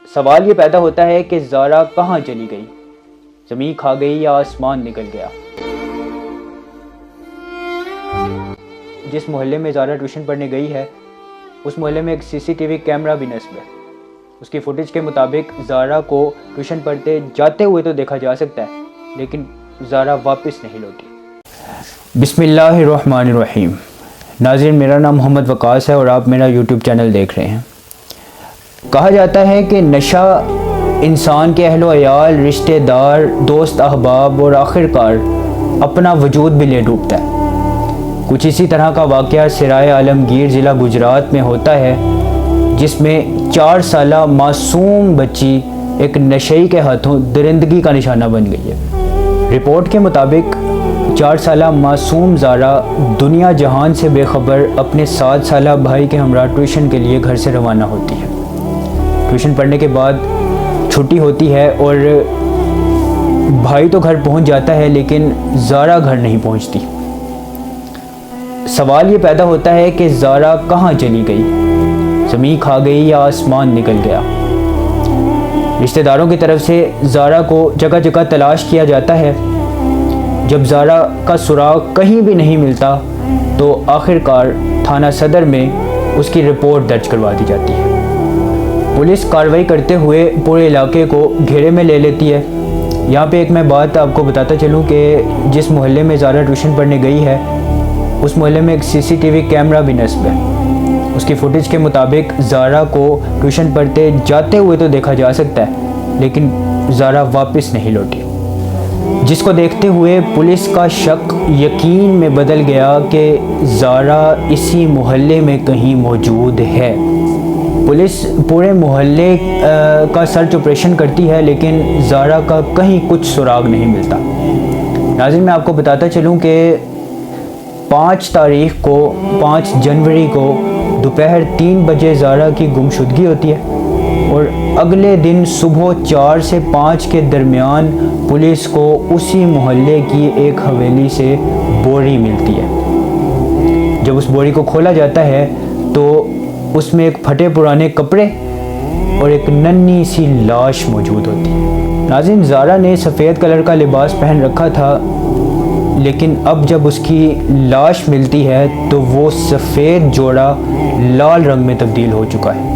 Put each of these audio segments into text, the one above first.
سوال یہ پیدا ہوتا ہے کہ زارا کہاں چلی گئی؟ زمین کھا گئی یا آسمان نکل گیا؟ جس محلے میں زارا ٹیوشن پڑھنے گئی ہے اس محلے میں ایک CCTV کیمرہ بھی نصب ہے۔ اس کی فوٹیج کے مطابق زارا کو ٹیوشن پڑھتے جاتے ہوئے تو دیکھا جا سکتا ہے، لیکن زارا واپس نہیں لوٹی۔ بسم اللہ الرحمن الرحیم۔ ناظرین، میرا نام محمد وقاص ہے اور آپ میرا YouTube چینل دیکھ رہے ہیں۔ کہا جاتا ہے کہ نشہ انسان کے اہل و عیال، رشتہ دار، دوست احباب اور آخرکار اپنا وجود بھی لے ڈوبتا ہے۔ کچھ اسی طرح کا واقعہ سرائے عالمگیر ضلع گجرات میں ہوتا ہے، جس میں 4 سالہ معصوم بچی ایک نشئی کے ہاتھوں درندگی کا نشانہ بن گئی ہے۔ رپورٹ کے مطابق 4 سالہ معصوم زارا دنیا جہان سے بے خبر اپنے 7 سالہ بھائی کے ہمراہ ٹیوشن کے لیے گھر سے روانہ ہوتی ہے۔ ٹیوشن پڑھنے کے بعد چھٹی ہوتی ہے اور بھائی تو گھر پہنچ جاتا ہے، لیکن زارا گھر نہیں پہنچتی۔ سوال یہ پیدا ہوتا ہے کہ زارا کہاں چلی گئی؟ زمین کھا گئی یا آسمان نکل گیا؟ رشتہ داروں کی طرف سے زارا کو جگہ جگہ تلاش کیا جاتا ہے۔ جب زارا کا سراغ کہیں بھی نہیں ملتا تو آخرکار تھانہ صدر میں اس کی رپورٹ درج کروا دی جاتی ہے۔ پولیس کارروائی کرتے ہوئے پورے علاقے کو گھیرے میں لے لیتی ہے۔ یہاں پہ ایک میں بات آپ کو بتاتا چلوں کہ جس محلے میں زارا ٹیوشن پڑھنے گئی ہے اس محلے میں ایک CCTV کیمرہ بھی نصب ہے۔ اس کی فوٹیج کے مطابق زارا کو ٹیوشن پڑھتے جاتے ہوئے تو دیکھا جا سکتا ہے، لیکن زارا واپس نہیں لوٹی، جس کو دیکھتے ہوئے پولیس کا شک یقین میں بدل گیا کہ زارا اسی محلے میں کہیں موجود ہے۔ پولیس پورے محلے کا سرچ آپریشن کرتی ہے، لیکن زارا کا کہیں کچھ سراغ نہیں ملتا۔ ناظرین، میں آپ کو بتاتا چلوں کہ 5 جنوری کو دوپہر 3 بجے زارا کی گمشدگی ہوتی ہے اور اگلے دن صبح 4 سے 5 کے درمیان پولیس کو اسی محلے کی ایک حویلی سے بوری ملتی ہے۔ جب اس بوری کو کھولا جاتا ہے تو اس میں ایک پھٹے پرانے کپڑے اور ایک ننھی سی لاش موجود ہوتی ہے۔ ناظرین، زارا نے سفید کلر کا لباس پہن رکھا تھا، لیکن اب جب اس کی لاش ملتی ہے تو وہ سفید جوڑا لال رنگ میں تبدیل ہو چکا ہے۔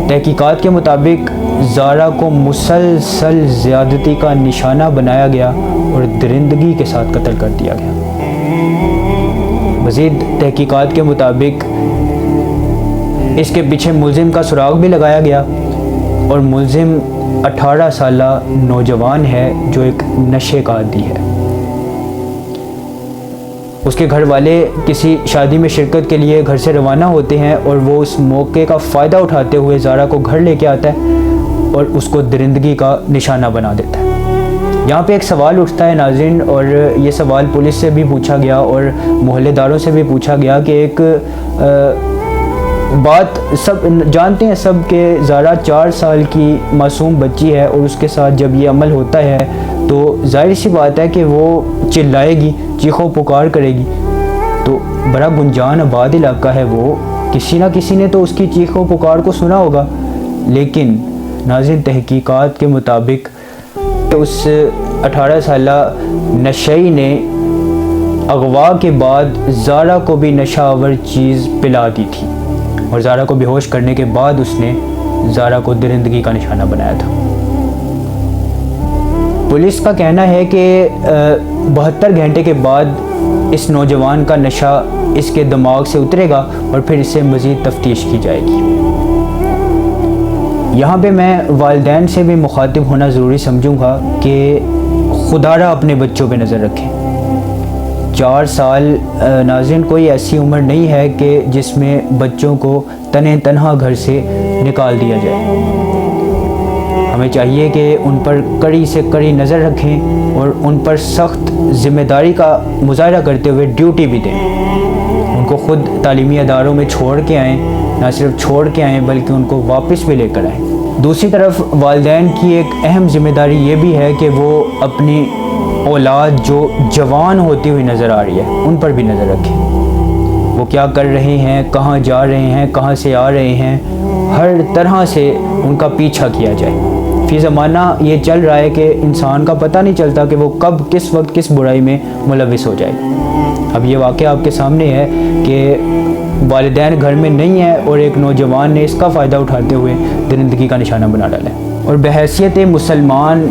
تحقیقات کے مطابق زارا کو مسلسل زیادتی کا نشانہ بنایا گیا اور درندگی کے ساتھ قتل کر دیا گیا۔ مزید تحقیقات کے مطابق اس کے پیچھے ملزم کا سراغ بھی لگایا گیا اور ملزم 18 سالہ نوجوان ہے جو ایک نشے کا عادی ہے۔ اس کے گھر والے کسی شادی میں شرکت کے لیے گھر سے روانہ ہوتے ہیں اور وہ اس موقع کا فائدہ اٹھاتے ہوئے زارا کو گھر لے کے آتا ہے اور اس کو درندگی کا نشانہ بنا دیتا ہے۔ یہاں پہ ایک سوال اٹھتا ہے ناظرین، اور یہ سوال پولیس سے بھی پوچھا گیا اور محلے داروں سے بھی پوچھا گیا کہ ایک بات سب جانتے ہیں سب کہ زارا 4 سال کی معصوم بچی ہے، اور اس کے ساتھ جب یہ عمل ہوتا ہے تو ظاہر سی بات ہے کہ وہ چلائے گی، چیخ و پکار کرے گی۔ تو بڑا گنجان آباد علاقہ ہے، وہ کسی نہ کسی نے تو اس کی چیخ و پکار کو سنا ہوگا، لیکن ناظرین تحقیقات کے مطابق اس 18 سالہ نشئی نے اغوا کے بعد زارا کو بھی نشہ آور چیز پلا دی تھی، اور زارا کو بے ہوش کرنے کے بعد اس نے زارا کو درندگی کا نشانہ بنایا تھا۔ پولیس کا کہنا ہے کہ 72 گھنٹے کے بعد اس نوجوان کا نشہ اس کے دماغ سے اترے گا اور پھر اس سے مزید تفتیش کی جائے گی۔ یہاں پہ میں والدین سے بھی مخاطب ہونا ضروری سمجھوں گا کہ خدا را اپنے بچوں پہ نظر رکھیں۔ 4 سال ناظرین کوئی ایسی عمر نہیں ہے کہ جس میں بچوں کو تنہا گھر سے نکال دیا جائے۔ ہمیں چاہیے کہ ان پر کڑی سے کڑی نظر رکھیں اور ان پر سخت ذمہ داری کا مظاہرہ کرتے ہوئے ڈیوٹی بھی دیں۔ ان کو خود تعلیمی اداروں میں چھوڑ کے آئیں، نہ صرف چھوڑ کے آئیں بلکہ ان کو واپس بھی لے کر آئیں۔ دوسری طرف والدین کی ایک اہم ذمہ داری یہ بھی ہے کہ وہ اپنی اولاد جو جوان ہوتی ہوئی نظر آ رہی ہے ان پر بھی نظر رکھیں۔ وہ کیا کر رہے ہیں، کہاں جا رہے ہیں، کہاں سے آ رہے ہیں، ہر طرح سے ان کا پیچھا کیا جائے۔ فی زمانہ یہ چل رہا ہے کہ انسان کا پتہ نہیں چلتا کہ وہ کب کس وقت کس برائی میں ملوث ہو جائے۔ اب یہ واقعہ آپ کے سامنے ہے کہ والدین گھر میں نہیں ہیں اور ایک نوجوان نے اس کا فائدہ اٹھاتے ہوئے درندگی کا نشانہ بنا ڈالا ہے، اور بحیثیت مسلمان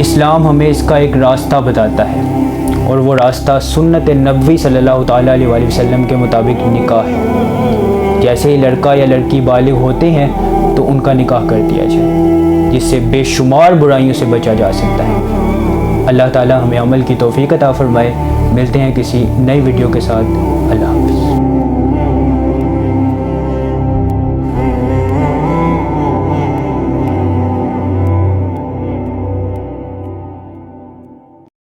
اسلام ہمیں اس کا ایک راستہ بتاتا ہے، اور وہ راستہ سنت نبوی صلی اللہ تعالیٰ علیہ وآلہ وسلم کے مطابق نکاح ہے۔ جیسے ہی لڑکا یا لڑکی بالغ ہوتے ہیں تو ان کا نکاح کر دیا جائے، جس سے بے شمار برائیوں سے بچا جا سکتا ہے۔ اللہ تعالیٰ ہمیں عمل کی توفیق عطا فرمائے۔ ملتے ہیں کسی نئی ویڈیو کے ساتھ۔